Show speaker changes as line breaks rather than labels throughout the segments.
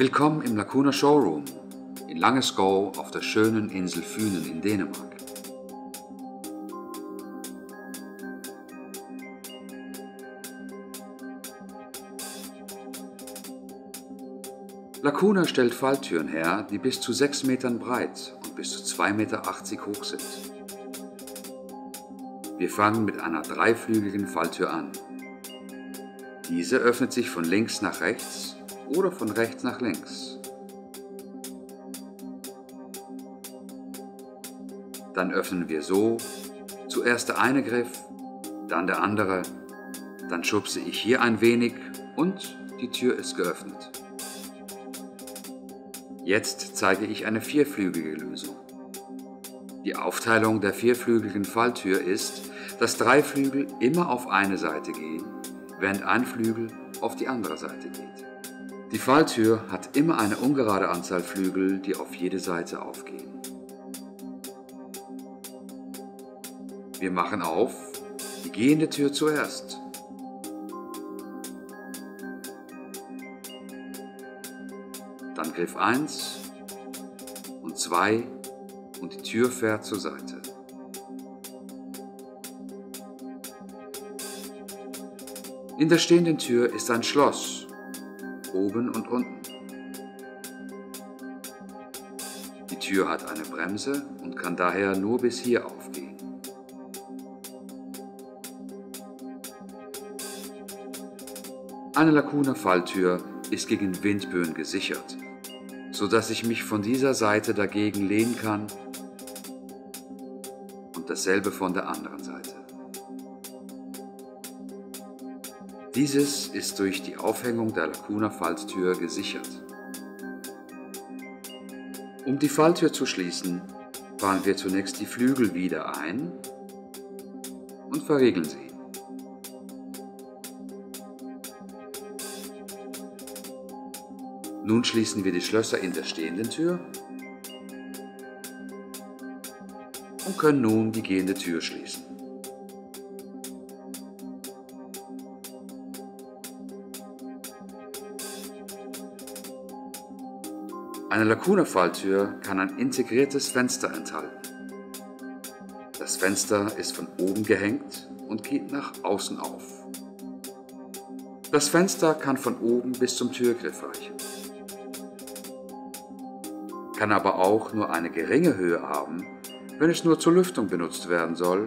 Willkommen im Lacuna Showroom in Langeskov auf der schönen Insel Fünen in Dänemark. Lacuna stellt Falltüren her, die bis zu 6 Metern breit und bis zu 2,80 Meter hoch sind. Wir fangen mit einer dreiflügigen Falltür an. Diese öffnet sich von links nach rechts oder von rechts nach links. Dann öffnen wir so, zuerst der eine Griff, dann der andere, dann schubse ich hier ein wenig und die Tür ist geöffnet. Jetzt zeige ich eine vierflügige Lösung. Die Aufteilung der vierflügigen Falltür ist, dass 3 Flügel immer auf eine Seite gehen, während ein Flügel auf die andere Seite geht. Die Falltür hat immer eine ungerade Anzahl Flügel, die auf jede Seite aufgehen. Wir machen auf die gehende Tür zuerst. Dann Griff 1 und 2 und die Tür fährt zur Seite. In der stehenden Tür ist ein Schloss, oben und unten. Die Tür hat eine Bremse und kann daher nur bis hier aufgehen. Eine Lacuna-Falltür ist gegen Windböen gesichert, sodass ich mich von dieser Seite dagegen lehnen kann und dasselbe von der anderen Seite. Dieses ist durch die Aufhängung der Lacuna-Falltür gesichert. Um die Falltür zu schließen, fahren wir zunächst die Flügel wieder ein und verriegeln sie. Nun schließen wir die Schlösser in der stehenden Tür und können nun die gehende Tür schließen. Eine Lacuna-Falltür kann ein integriertes Fenster enthalten. Das Fenster ist von oben gehängt und geht nach außen auf. Das Fenster kann von oben bis zum Türgriff reichen, kann aber auch nur eine geringe Höhe haben, wenn es nur zur Lüftung benutzt werden soll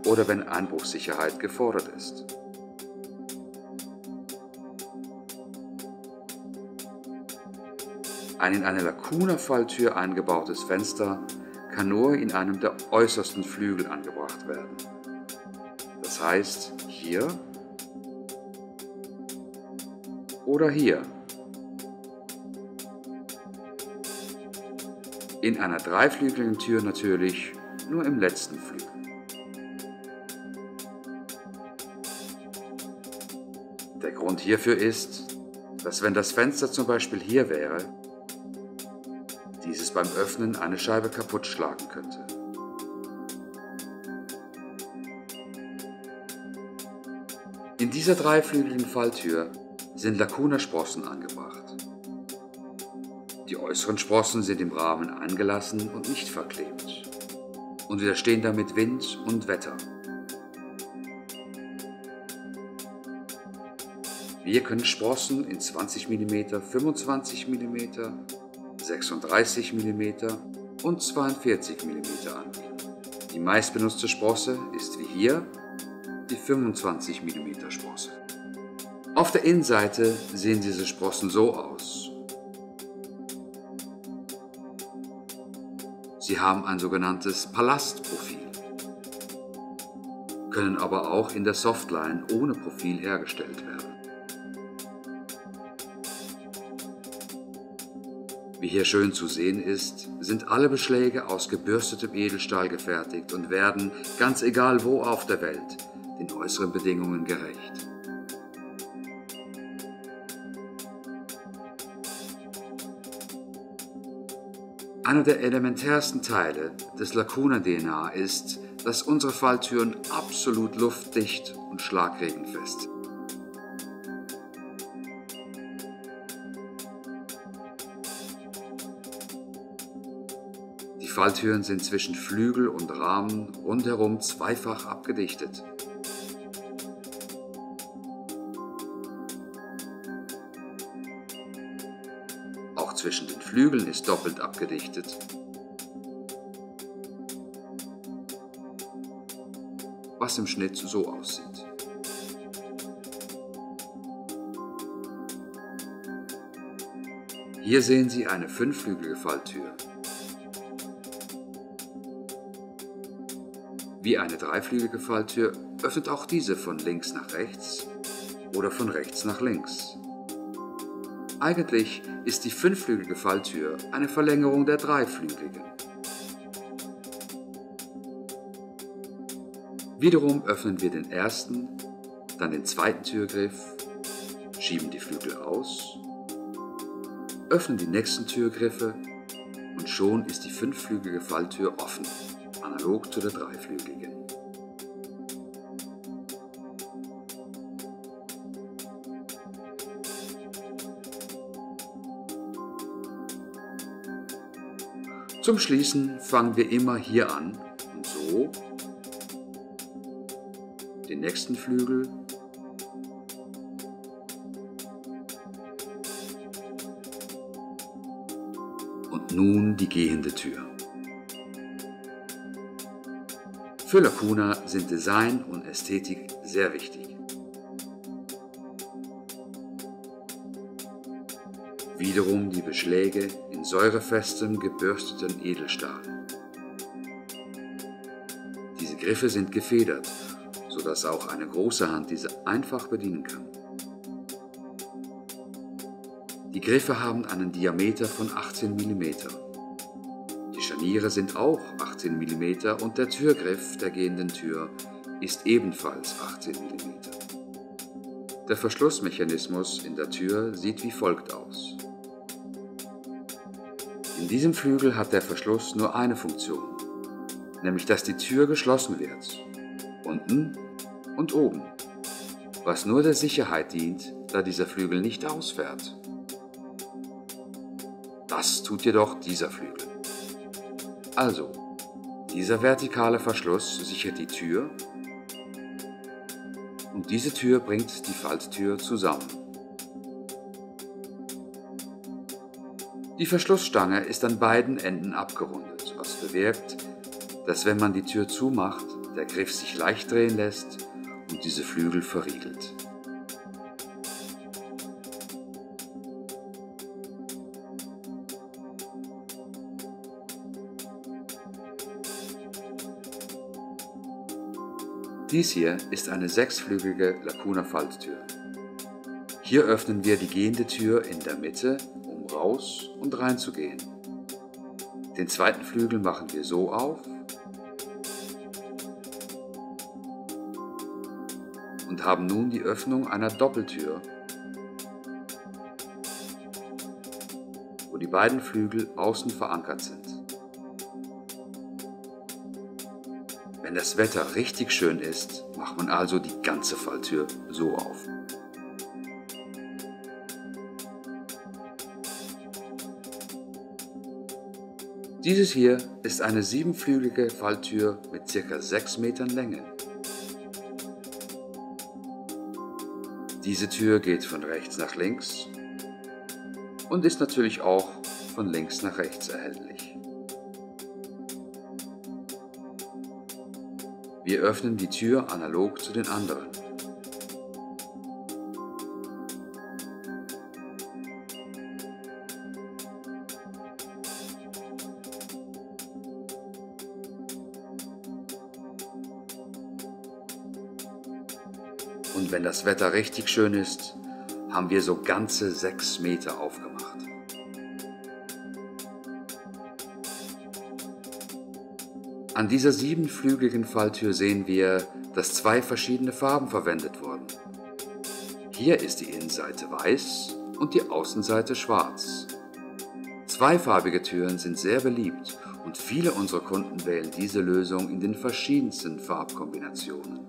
oder wenn Einbruchssicherheit gefordert ist. Ein in eine Lacuna-Falltür eingebautes Fenster kann nur in einem der äußersten Flügel angebracht werden. Das heißt hier oder hier. In einer dreiflügeligen Tür natürlich nur im letzten Flügel. Der Grund hierfür ist, dass wenn das Fenster zum Beispiel hier wäre, dieses beim Öffnen eine Scheibe kaputt schlagen könnte. In dieser dreiflügeligen Falltür sind Lacuna-Sprossen angebracht. Die äußeren Sprossen sind im Rahmen eingelassen und nicht verklebt und widerstehen damit Wind und Wetter. Wir können Sprossen in 20 mm, 25 mm, 36 mm und 42 mm anbieten. Die meistbenutzte Sprosse ist wie hier die 25 mm Sprosse. Auf der Innenseite sehen diese Sprossen so aus. Sie haben ein sogenanntes Palastprofil, können aber auch in der Softline ohne Profil hergestellt werden. Wie hier schön zu sehen ist, sind alle Beschläge aus gebürstetem Edelstahl gefertigt und werden, ganz egal wo auf der Welt, den äußeren Bedingungen gerecht. Einer der elementärsten Teile des Lacuna-DNA ist, dass unsere Falltüren absolut luftdicht und schlagregenfest sind. Falltüren sind zwischen Flügel und Rahmen rundherum zweifach abgedichtet. Auch zwischen den Flügeln ist doppelt abgedichtet. Was im Schnitt so aussieht. Hier sehen Sie eine fünfflügelige Falltür. Wie eine dreiflügelige Falltür öffnet auch diese von links nach rechts oder von rechts nach links. Eigentlich ist die fünfflügelige Falltür eine Verlängerung der dreiflügeligen. Wiederum öffnen wir den ersten, dann den zweiten Türgriff, schieben die Flügel aus, öffnen die nächsten Türgriffe und schon ist die fünfflügelige Falltür offen, analog zu der dreiflügeligen. Zum Schließen fangen wir immer hier an und so den nächsten Flügel und nun die gehende Tür. Für Lacuna sind Design und Ästhetik sehr wichtig. Wiederum die Beschläge in säurefestem, gebürsteten Edelstahl. Diese Griffe sind gefedert, sodass auch eine große Hand diese einfach bedienen kann. Die Griffe haben einen Diameter von 18 mm. Die Scharniere sind auch 18 mm und der Türgriff der gehenden Tür ist ebenfalls 18 mm. Der Verschlussmechanismus in der Tür sieht wie folgt aus. In diesem Flügel hat der Verschluss nur eine Funktion, nämlich dass die Tür geschlossen wird, unten und oben, was nur der Sicherheit dient, da dieser Flügel nicht ausfährt. Das tut jedoch dieser Flügel. Also, dieser vertikale Verschluss sichert die Tür und diese Tür bringt die Falttür zusammen. Die Verschlussstange ist an beiden Enden abgerundet, was bewirkt, dass wenn man die Tür zumacht, der Griff sich leicht drehen lässt und diese Flügel verriegelt. Dies hier ist eine sechsflügelige Lacuna-Falttür. Hier öffnen wir die gehende Tür in der Mitte, um raus und rein zu gehen. Den zweiten Flügel machen wir so auf und haben nun die Öffnung einer Doppeltür, wo die beiden Flügel außen verankert sind. Wenn das Wetter richtig schön ist, macht man also die ganze Falltür so auf. Dieses hier ist eine siebenflügelige Falltür mit ca. 6 Metern Länge. Diese Tür geht von rechts nach links und ist natürlich auch von links nach rechts erhältlich. Wir öffnen die Tür analog zu den anderen. Und wenn das Wetter richtig schön ist, haben wir so ganze 6 Meter aufgemacht. An dieser siebenflügeligen Falltür sehen wir, dass 2 verschiedene Farben verwendet wurden. Hier ist die Innenseite weiß und die Außenseite schwarz. Zweifarbige Türen sind sehr beliebt und viele unserer Kunden wählen diese Lösung in den verschiedensten Farbkombinationen.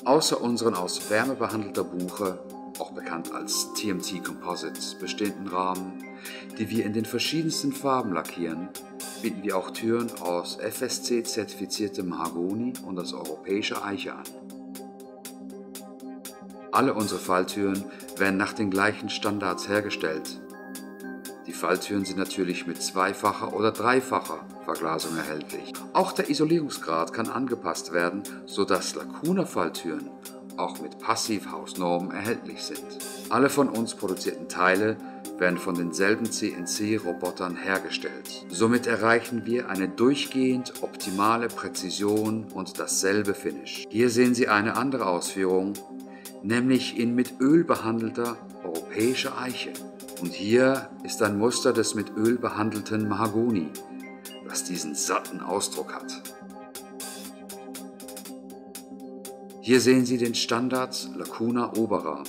Außer unseren aus Wärme behandelter Buche, auch bekannt als TMT Composite, bestehenden Rahmen, die wir in den verschiedensten Farben lackieren, bieten wir auch Türen aus FSC-zertifiziertem Mahagoni und aus europäischer Eiche an. Alle unsere Falltüren werden nach den gleichen Standards hergestellt. Die Falltüren sind natürlich mit zweifacher oder dreifacher Verglasung erhältlich. Auch der Isolierungsgrad kann angepasst werden, sodass Lacuna-Falltüren auch mit Passivhausnormen erhältlich sind. Alle von uns produzierten Teile werden von denselben CNC-Robotern hergestellt. Somit erreichen wir eine durchgehend optimale Präzision und dasselbe Finish. Hier sehen Sie eine andere Ausführung, nämlich in mit Öl behandelter europäischer Eiche. Und hier ist ein Muster des mit Öl behandelten Mahagoni, das diesen satten Ausdruck hat. Hier sehen Sie den Standard Lacuna Oberrahmen.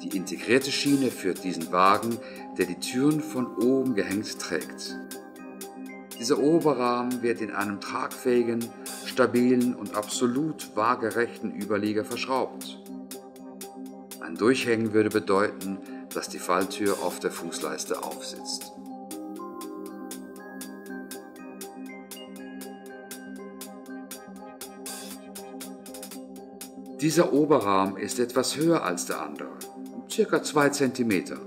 Die integrierte Schiene führt diesen Wagen, der die Türen von oben gehängt trägt. Dieser Oberrahmen wird in einem tragfähigen, stabilen und absolut waagerechten Überlieger verschraubt. Ein Durchhängen würde bedeuten, dass die Falltür auf der Fußleiste aufsitzt. Dieser Oberrahmen ist etwas höher als der andere, ca. 2 cm,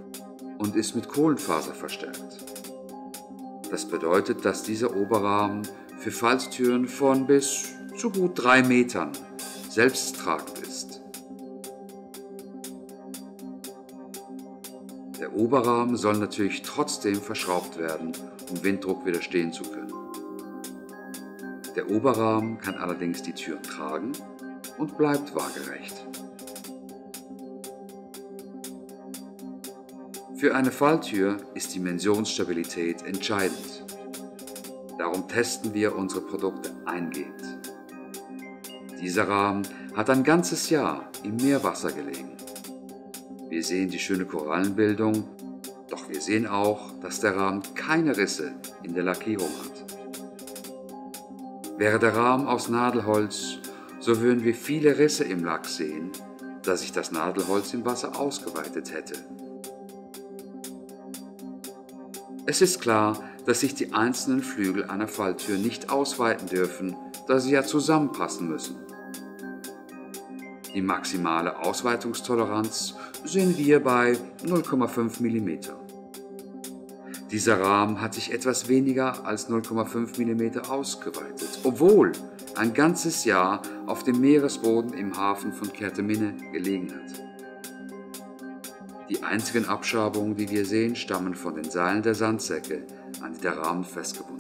und ist mit Kohlenfaser verstärkt. Das bedeutet, dass dieser Oberrahmen für Falltüren von bis zu gut 3 Metern selbsttragend ist. Der Oberrahmen soll natürlich trotzdem verschraubt werden, um Winddruck widerstehen zu können. Der Oberrahmen kann allerdings die Türen tragen und bleibt waagerecht. Für eine Falltür ist Dimensionsstabilität entscheidend. Darum testen wir unsere Produkte eingehend. Dieser Rahmen hat ein ganzes Jahr im Meerwasser gelegen. Wir sehen die schöne Korallenbildung, doch wir sehen auch, dass der Rahmen keine Risse in der Lackierung hat. Wäre der Rahmen aus Nadelholz, so würden wir viele Risse im Lack sehen, da sich das Nadelholz im Wasser ausgeweitet hätte. Es ist klar, dass sich die einzelnen Flügel einer Falltür nicht ausweiten dürfen, da sie ja zusammenpassen müssen. Die maximale Ausweitungstoleranz sehen wir bei 0,5 mm. Dieser Rahmen hat sich etwas weniger als 0,5 mm ausgeweitet, obwohl ein ganzes Jahr auf dem Meeresboden im Hafen von Kerteminde gelegen hat. Die einzigen Abschabungen, die wir sehen, stammen von den Seilen der Sandsäcke, an die der Rahmen festgebunden